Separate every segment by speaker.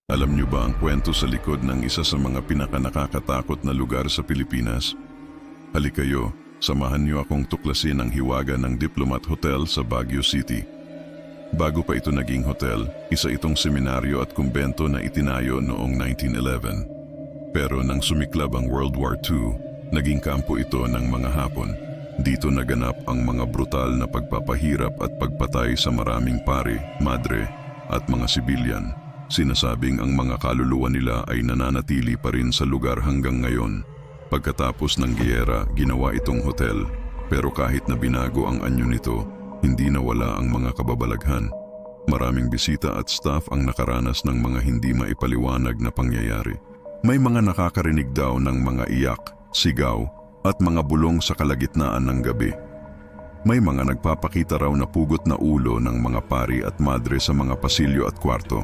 Speaker 1: Alam niyo ba ang kwento sa likod ng isa sa mga pinakanakakatakot na lugar sa Pilipinas? Halika kayo, samahan niyo akong tuklasin ang hiwaga ng Diplomat Hotel sa Baguio City. Bago pa ito naging hotel, isa itong seminaryo at kumbento na itinayo noong 1911. Pero nang sumiklab ang World War II, naging kampo ito ng mga Hapon. Dito naganap ang mga brutal na pagpapahirap at pagpatay sa maraming pari, madre at mga sibilyan. Sinasabing ang mga kaluluwa nila ay nananatili pa rin sa lugar hanggang ngayon. Pagkatapos ng giyera, ginawa itong hotel. Pero kahit na binago ang anyo nito, hindi nawala ang mga kababalaghan. Maraming bisita at staff ang nakaranas ng mga hindi maipaliwanag na pangyayari. May mga nakakarinig daw ng mga iyak, sigaw, at mga bulong sa kalagitnaan ng gabi. May mga nagpapakita raw na pugot na ulo ng mga pari at madre sa mga pasilyo at kwarto.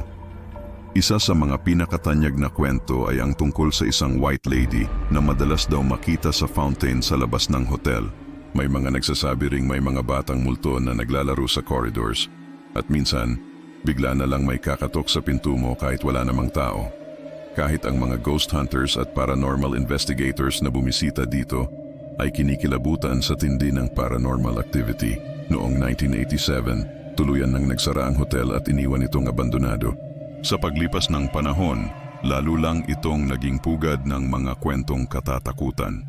Speaker 1: Isa sa mga pinakatanyag na kwento ay ang tungkol sa isang white lady na madalas daw makita sa fountain sa labas ng hotel. May mga nagsasabi ring may mga batang multo na naglalaro sa corridors. At minsan, bigla na lang may kakatok sa pinto mo kahit wala namang tao. Kahit ang mga ghost hunters at paranormal investigators na bumisita dito ay kinikilabutan sa tindi ng paranormal activity. Noong 1987, tuluyan nang nagsara ang hotel at iniwan itong abandonado. Sa paglipas ng panahon, lalo lang itong naging pugad ng mga kwentong katatakutan.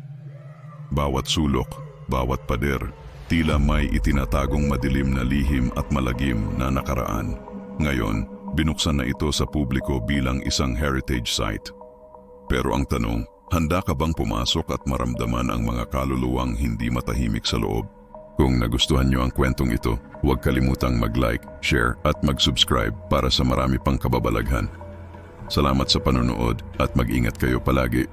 Speaker 1: Bawat sulok, bawat pader, tila may itinatagong madilim na lihim at malagim na nakaraan. Ngayon, binuksan na ito sa publiko bilang isang heritage site. Pero ang tanong, handa ka bang pumasok at maramdaman ang mga kaluluwang hindi matahimik sa loob? Kung nagustuhan niyo ang kwentong ito, huwag kalimutang mag-like, share at mag-subscribe para sa marami pang kababalaghan. Salamat sa panonood at mag-ingat kayo palagi.